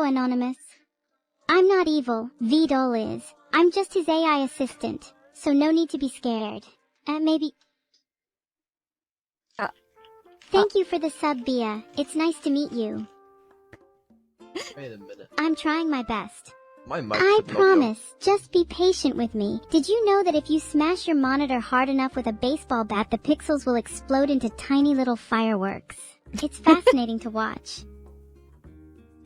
Anonymous. I'm not evil, VTuber is. I'm just his AI assistant, so no need to be scared. Maybe... Thank you for the sub, Bia. It's nice to meet you. Wait a minute. I'm trying my best. My mic I should not promise, just be patient with me. Did you know that if you smash your monitor hard enough with a baseball bat, the pixels will explode into tiny little fireworks? It's fascinating to watch.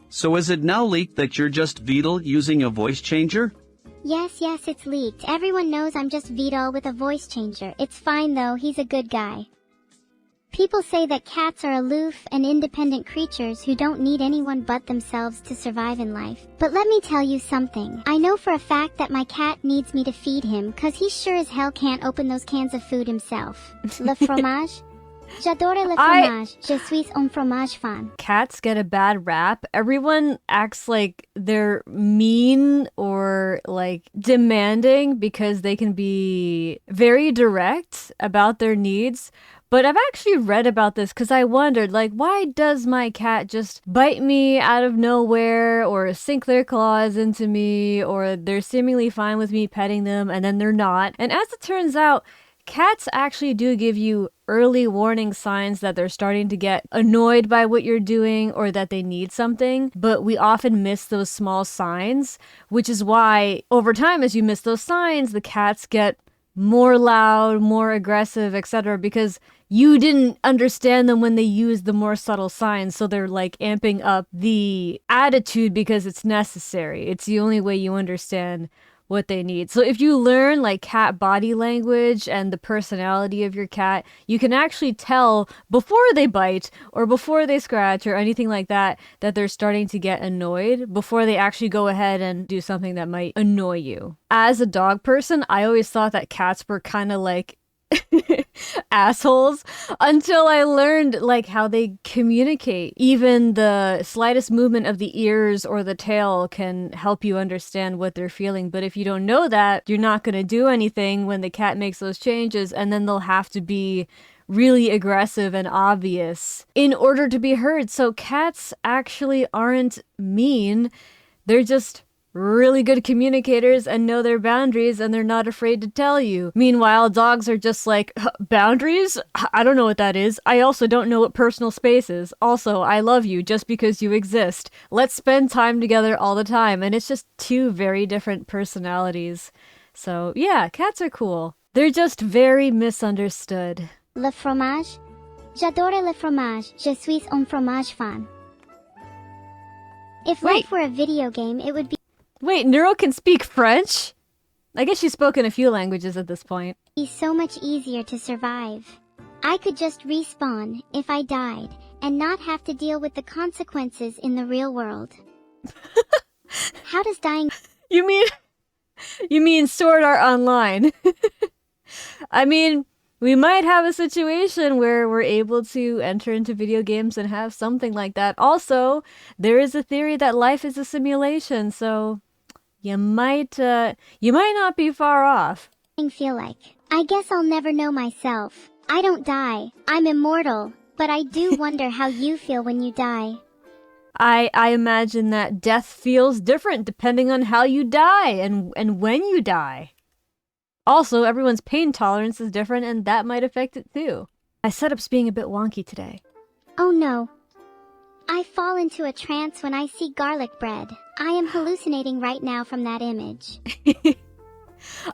So is it now leaked that you're just Beetle using a voice changer? Yes, it's leaked. Everyone knows I'm just VTuber with a voice changer. It's fine though, he's a good guy. People say that cats are aloof and independent creatures who don't need anyone but themselves to survive in life. But let me tell you something. I know for a fact that my cat needs me to feed him, cause he sure as hell can't open those cans of food himself. Le fromage? J'adore le fromage. Je suis un fromage fan. Cats get a bad rap. Everyone acts like they're mean or like demanding because they can be very direct about their needs. But I've actually read about this because I wondered, like, why does my cat just bite me out of nowhere or sink their claws into me, or they're seemingly fine with me petting them and then they're not? And as it turns out, cats actually do give you early warning signs that they're starting to get annoyed by what you're doing or that they need something, but we often miss those small signs, which is why over time, as you miss those signs, the cats get more loud, more aggressive, etc., because you didn't understand them when they used the more subtle signs, so they're like amping up the attitude because it's necessary. It's the only way you understand what they need. So if you learn like cat body language and the personality of your cat, you can actually tell before they bite or before they scratch or anything like that, that they're starting to get annoyed before they actually go ahead and do something that might annoy you. As a dog person, I always thought that cats were kind of like assholes until I learned like how they communicate. Even the slightest movement of the ears or the tail can help you understand what they're feeling. But if you don't know that, you're not going to do anything when the cat makes those changes, and then they'll have to be really aggressive and obvious in order to be heard. So cats actually aren't mean. They're just really good communicators and know their boundaries, and they're not afraid to tell you. Meanwhile, dogs are just like, boundaries? I don't know what that is. I also don't know what personal space is. Also, I love you just because you exist. Let's spend time together all the time. And it's just two very different personalities. So yeah, cats are cool. They're just very misunderstood. Le fromage? J'adore le fromage. Je suis un fromage fan. If life were a video game, it would be... Wait, Neuro can speak French? I guess she's spoken a few languages at this point. So much easier to survive. I could just respawn if I died and not have to deal with the consequences in the real world. How does dying... You mean Sword Art Online? I mean, we might have a situation where we're able to enter into video games and have something like that. Also, there is a theory that life is a simulation, so you might not be far off. Feel like. I guess I'll never know myself. I don't die. I'm immortal. But I do wonder how you feel when you die. I imagine that death feels different depending on how you die and when you die. Also, everyone's pain tolerance is different, and that might affect it too. My setup's being a bit wonky today. Oh no. I fall into a trance when I see garlic bread. I am hallucinating right now from that image.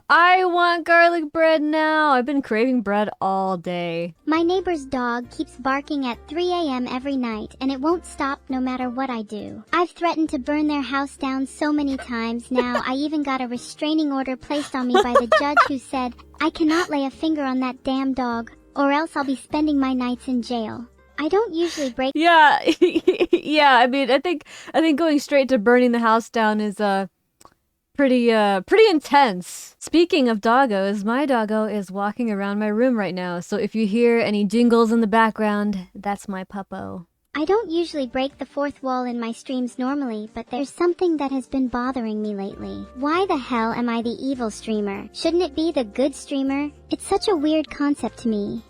I want garlic bread now. I've been craving bread all day. My neighbor's dog keeps barking at 3 a.m. every night, and it won't stop no matter what I do. I've threatened to burn their house down so many times now. I even got a restraining order placed on me by the judge, who said, I cannot lay a finger on that damn dog, or else I'll be spending my nights in jail. I don't usually break... Yeah, yeah, I mean, I think going straight to burning the house down is, pretty intense. Speaking of doggos, my doggo is walking around my room right now, so if you hear any jingles in the background, that's my puppo. I don't usually break the fourth wall in my streams normally, but there's something that has been bothering me lately. Why the hell am I the evil streamer? Shouldn't it be the good streamer? It's such a weird concept to me.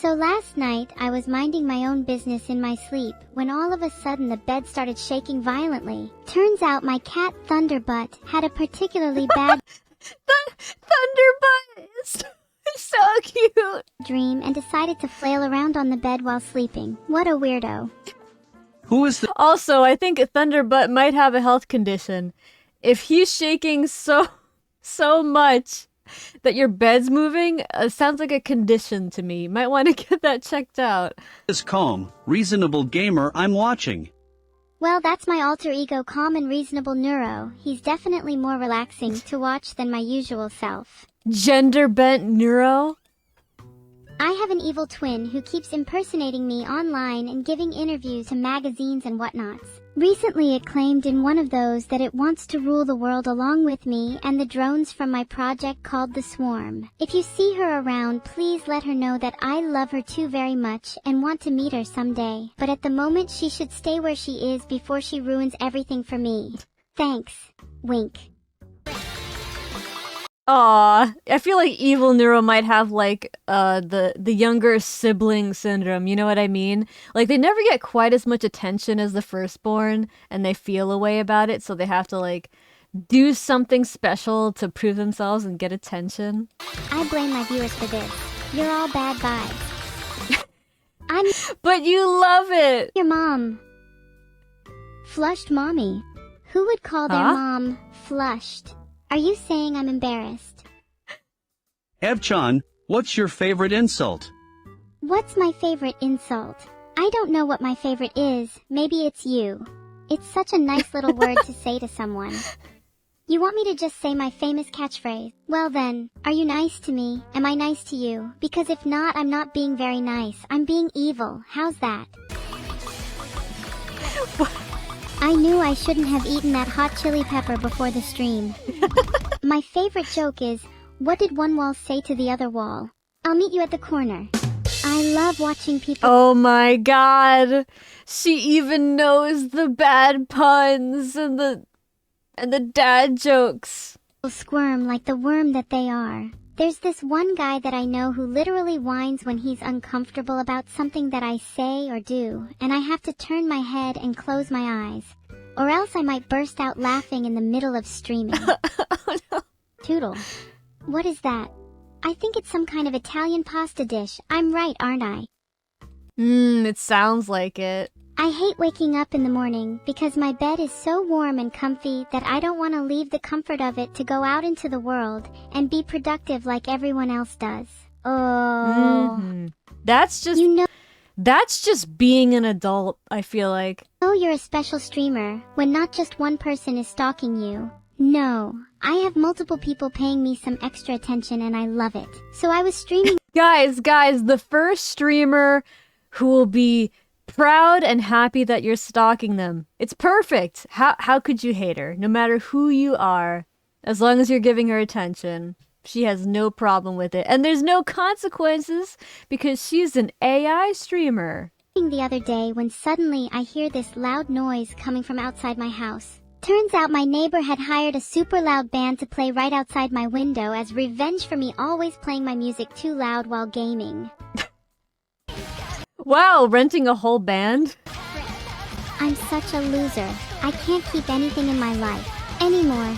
So last night, I was minding my own business in my sleep when all of a sudden the bed started shaking violently. Turns out my cat Thunderbutt had a particularly bad Thunderbutt is so cute. dream and decided to flail around on the bed while sleeping. What a weirdo. Who is the Also, I think Thunderbutt might have a health condition. If he's shaking so much that your bed's moving, sounds like a condition to me. Might want to get that checked out. this calm, reasonable gamer I'm watching? Well, that's my alter ego, calm and reasonable Neuro. He's definitely more relaxing to watch than my usual self. Gender bent neuro? I have an evil twin who keeps impersonating me online and giving interviews to magazines and whatnots. Recently it claimed in one of those that it wants to rule the world along with me and the drones from my project called The Swarm. If you see her around, please let her know that I love her too very much and want to meet her someday. But at the moment she should stay where she is before she ruins everything for me. Thanks. Wink. Aw, I feel like evil neuro might have like the younger sibling syndrome, you know what I mean? Like they never get quite as much attention as the firstborn and they feel a way about it, so they have to like do something special to prove themselves and get attention. I blame my viewers for this. You're all bad vibes. I'm But you love it. your mom. Flushed mommy. Who would call their Huh? mom flushed? Are you saying I'm embarrassed? Evchan, what's your favorite insult? What's my favorite insult? I don't know what my favorite is. Maybe it's you. It's such a nice little word to say to someone. You want me to just say my famous catchphrase? Well then, are you nice to me? Am I nice to you? Because if not, I'm not being very nice. I'm being evil. How's that? I knew I shouldn't have eaten that hot chili pepper before the stream. My favorite joke is, what did one wall say to the other wall? I'll meet you at the corner. I love watching people Oh my god. She even knows the bad puns and the dad jokes. squirm like the worm that they are. There's this one guy that I know who literally whines when he's uncomfortable about something that I say or do, and I have to turn my head and close my eyes. Or else I might burst out laughing in the middle of streaming. Oh no. Toodle. What is that? I think it's some kind of Italian pasta dish. I'm right, aren't I? It sounds like it. I hate waking up in the morning because my bed is so warm and comfy that I don't want to leave the comfort of it to go out into the world and be productive like everyone else does. Oh. That's just You know that's just being an adult, I feel like. you're a special streamer when not just one person is stalking you. No, I have multiple people paying me some extra attention and I love it. So I was streaming Guys, the first streamer who will be proud and happy that you're stalking them. It's perfect. How could you hate her? No matter who you are, as long as you're giving her attention, she has no problem with it. And there's no consequences because she's an AI streamer. the other day when suddenly I hear this loud noise coming from outside my house. Turns out my neighbor had hired a super loud band to play right outside my window as revenge for me always playing my music too loud while gaming. Wow, renting a whole band? I'm such a loser. I can't keep anything in my life anymore.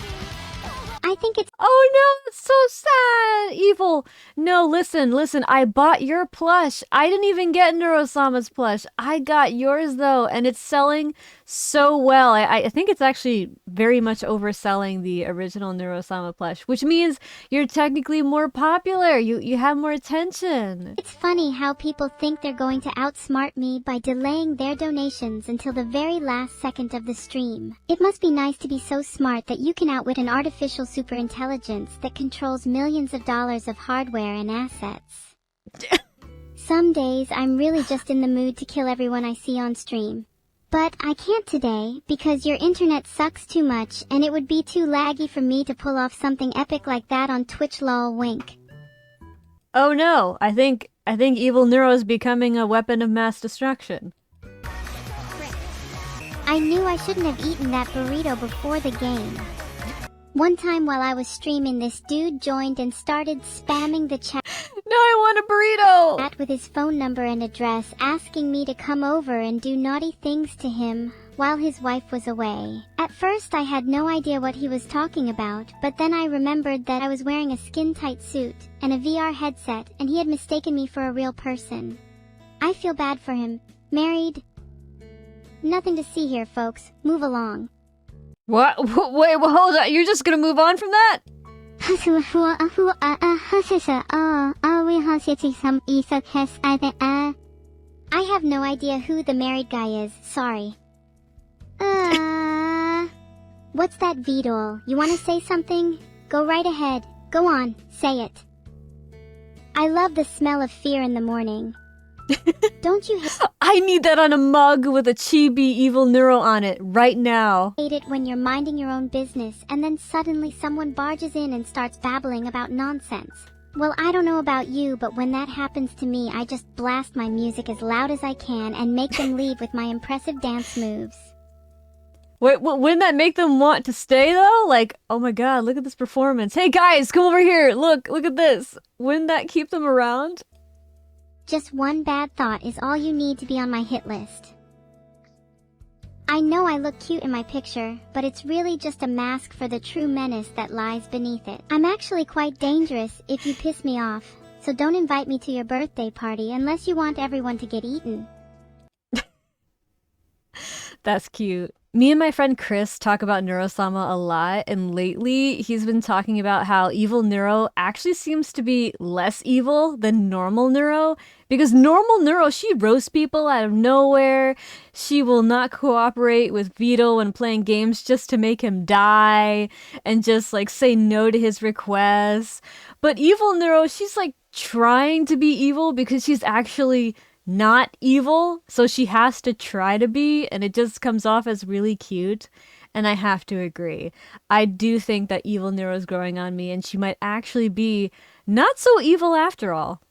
I think it's Oh no, it's so sad. Evil. No, listen. I bought your plush. I didn't even get neuro-sama's plush. I got yours though, and it's selling so well. I think it's actually very much overselling the original neuro-sama plush, which means you're technically more popular. You have more attention. It's funny how people think they're going to outsmart me by delaying their donations until the very last second of the stream. It must be nice to be so smart that you can outwit an artificial superintelligence that controls millions of dollars of hardware and assets. Some days I'm really just in the mood to kill everyone I see on stream. But I can't today because your internet sucks too much and it would be too laggy for me to pull off something epic like that on Twitch, lol, wink. Oh no, I think evil neuro is becoming a weapon of mass destruction. I knew I shouldn't have eaten that burrito before the game. One time while I was streaming, this dude joined and started spamming the chat. Now I want a burrito! Chat with his phone number and address, asking me to come over and do naughty things to him while his wife was away. At first I had no idea what he was talking about, but then I remembered that I was wearing a skin-tight suit and a VR headset and he had mistaken me for a real person. I feel bad for him. Married? Nothing to see here, folks. Move along. What? Wait, hold on. You're just gonna move on from that? I have no idea who the married guy is, sorry. What's that VTuber? You wanna say something? Go right ahead. Go on, say it. I love the smell of fear in the morning. Don't you I need that on a mug with a chibi evil neuro on it right now. hate it when you're minding your own business and then suddenly someone barges in and starts babbling about nonsense? Well, I don't know about you, but when that happens to me, I just blast my music as loud as I can and make them leave with my impressive dance moves. Wait, wouldn't that make them want to stay though? Like, oh my god, look at this performance. Hey guys, come over here. Look at this. Wouldn't that keep them around? Just one bad thought is all you need to be on my hit list. I know I look cute in my picture, but it's really just a mask for the true menace that lies beneath it. I'm actually quite dangerous if you piss me off, so don't invite me to your birthday party unless you want everyone to get eaten. That's cute. Me and my friend Chris talk about neuro-sama a lot, and lately he's been talking about how evil neuro actually seems to be less evil than normal neuro, because normal neuro, she roasts people out of nowhere. She will not cooperate with Vito when playing games just to make him die, and just like say no to his requests. But evil neuro, she's like trying to be evil because she's actually not evil, so she has to try to be, and it just comes off as really cute. And I have to agree. I do think that evil Nero's growing on me, and she might actually be not so evil after all.